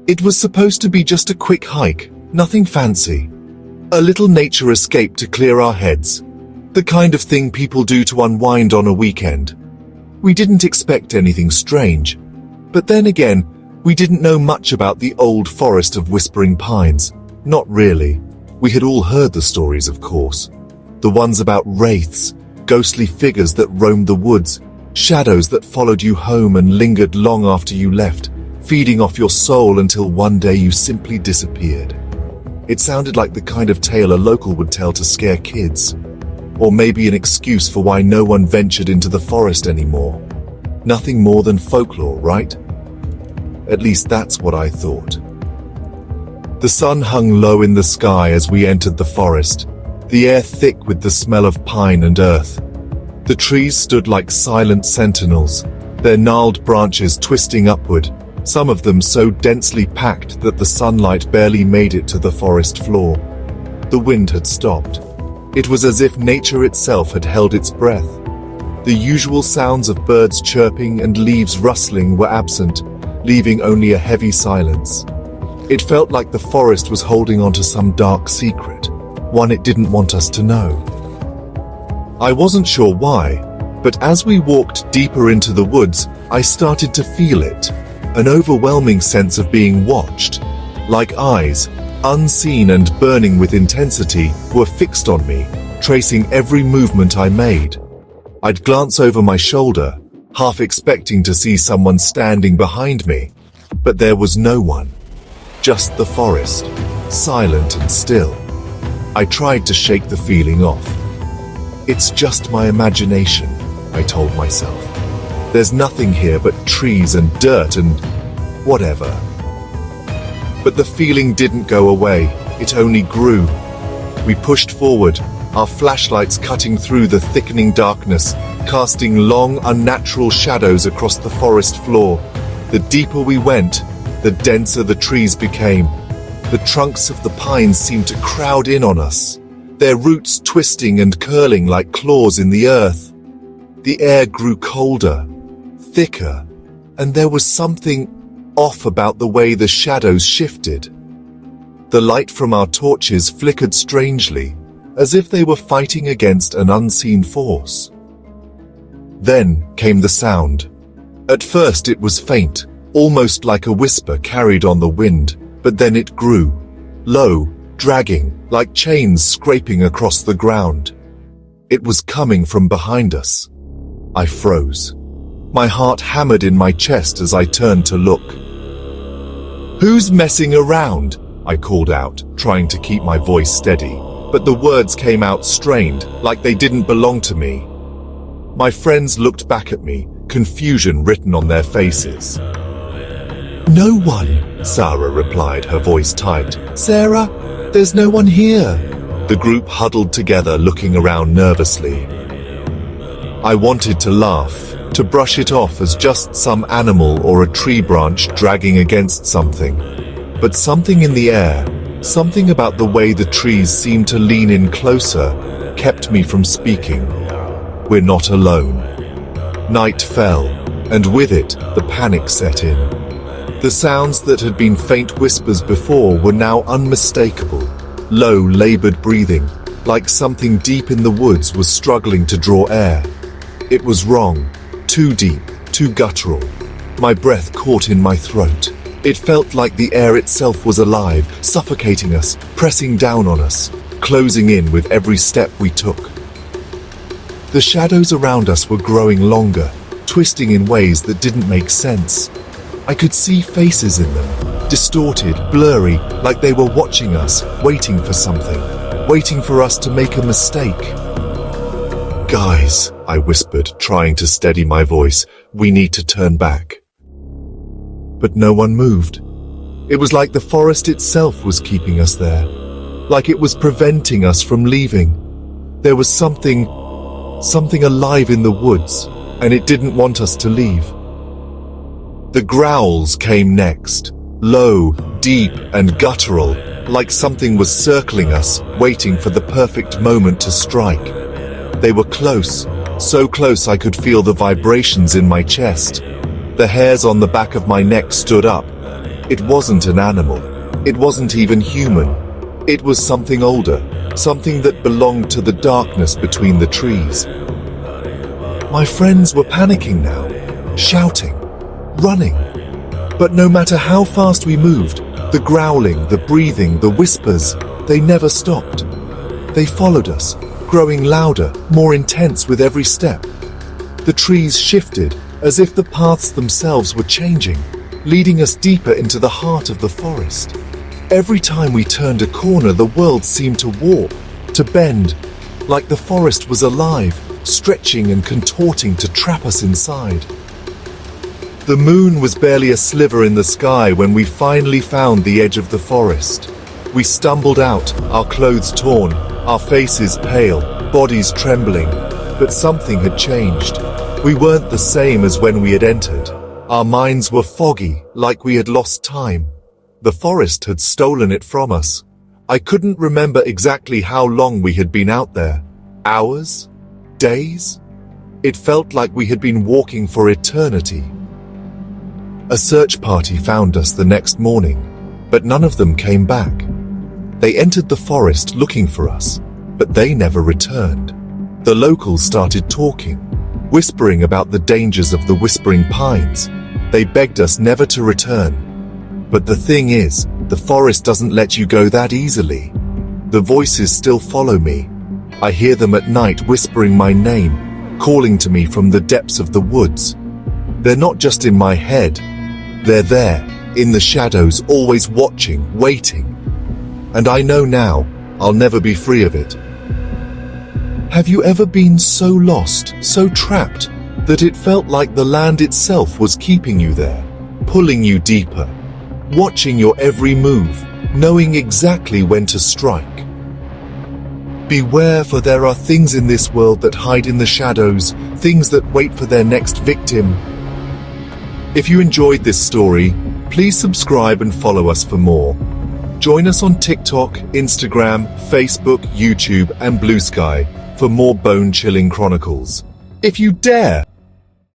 It was supposed to be just a quick hike, nothing fancy. A little nature escape to clear our heads. The kind of thing people do to unwind on a weekend. We didn't expect anything strange. But then again, we didn't know much about the old forest of whispering pines. Not really. We had all heard the stories, of course. The ones about wraiths, ghostly figures that roamed the woods, shadows that followed you home and lingered long after you left, feeding off your soul until one day you simply disappeared. It sounded like the kind of tale a local would tell to scare kids. Or maybe an excuse for why no one ventured into the forest anymore. Nothing more than folklore, right? At least that's what I thought. The sun hung low in the sky as we entered the forest, the air thick with the smell of pine and earth. The trees stood like silent sentinels, their gnarled branches twisting upward, some of them so densely packed that the sunlight barely made it to the forest floor. The wind had stopped. It was as if nature itself had held its breath. The usual sounds of birds chirping and leaves rustling were absent, leaving only a heavy silence. It felt like the forest was holding on to some dark secret, one it didn't want us to know. I wasn't sure why, but as we walked deeper into the woods, I started to feel it, an overwhelming sense of being watched, like eyes, unseen and burning with intensity, were fixed on me, tracing every movement I made. I'd glance over my shoulder, half expecting to see someone standing behind me, but there was no one. Just the forest, silent and still. I tried to shake the feeling off. It's just my imagination, I told myself. There's nothing here but trees and dirt and whatever. But the feeling didn't go away, it only grew. We pushed forward, our flashlights cutting through the thickening darkness, casting long, unnatural shadows across the forest floor. The deeper we went, the denser the trees became. The trunks of the pines seemed to crowd in on us, their roots twisting and curling like claws in the earth. The air grew colder, thicker, and there was something off about the way the shadows shifted. The light from our torches flickered strangely, as if they were fighting against an unseen force. Then came the sound. At first it was faint, almost like a whisper carried on the wind, but then it grew, low, dragging, like chains scraping across the ground. It was coming from behind us. I froze. My heart hammered in my chest as I turned to look. "Who's messing around?" I called out, trying to keep my voice steady, but the words came out strained, like they didn't belong to me. My friends looked back at me, confusion written on their faces. "No one," Sarah replied, her voice tight. "Sarah, there's no one here." The group huddled together, looking around nervously. I wanted to laugh, to brush it off as just some animal or a tree branch dragging against something. But something in the air, something about the way the trees seemed to lean in closer, kept me from speaking. We're not alone. Night fell, and with it, the panic set in. The sounds that had been faint whispers before were now unmistakable, low, labored breathing, like something deep in the woods was struggling to draw air. It was wrong, too deep, too guttural. My breath caught in my throat. It felt like the air itself was alive, suffocating us, pressing down on us, closing in with every step we took. The shadows around us were growing longer, twisting in ways that didn't make sense. I could see faces in them, distorted, blurry, like they were watching us, waiting for something, waiting for us to make a mistake. "Guys," I whispered, trying to steady my voice, "we need to turn back." But no one moved. It was like the forest itself was keeping us there, like it was preventing us from leaving. There was something alive in the woods, and it didn't want us to leave. The growls came next, low, deep, and guttural, like something was circling us, waiting for the perfect moment to strike. They were close, so close I could feel the vibrations in my chest. The hairs on the back of my neck stood up. It wasn't an animal. It wasn't even human. It was something older, something that belonged to the darkness between the trees. My friends were panicking now, shouting, running. But no matter how fast we moved, the growling, the breathing, the whispers, they never stopped. They followed us, growing louder, more intense with every step. The trees shifted, as if the paths themselves were changing, leading us deeper into the heart of the forest. Every time we turned a corner, the world seemed to warp, to bend, like the forest was alive, stretching and contorting to trap us inside. The moon was barely a sliver in the sky when we finally found the edge of the forest. We stumbled out, our clothes torn, our faces pale, bodies trembling, but something had changed. We weren't the same as when we had entered. Our minds were foggy, like we had lost time. The forest had stolen it from us. I couldn't remember exactly how long we had been out there. Hours? Days? It felt like we had been walking for eternity. A search party found us the next morning, but none of them came back. They entered the forest looking for us, but they never returned. The locals started talking, whispering about the dangers of the whispering pines. They begged us never to return. But the thing is, the forest doesn't let you go that easily. The voices still follow me. I hear them at night whispering my name, calling to me from the depths of the woods. They're not just in my head. They're there, in the shadows, always watching, waiting. And I know now, I'll never be free of it. Have you ever been so lost, so trapped, that it felt like the land itself was keeping you there, pulling you deeper, watching your every move, knowing exactly when to strike? Beware, for there are things in this world that hide in the shadows, things that wait for their next victim. If you enjoyed this story, please subscribe and follow us for more. Join us on TikTok, Instagram, Facebook, YouTube, and Blue Sky for more Bone Chilling Chronicles. If you dare!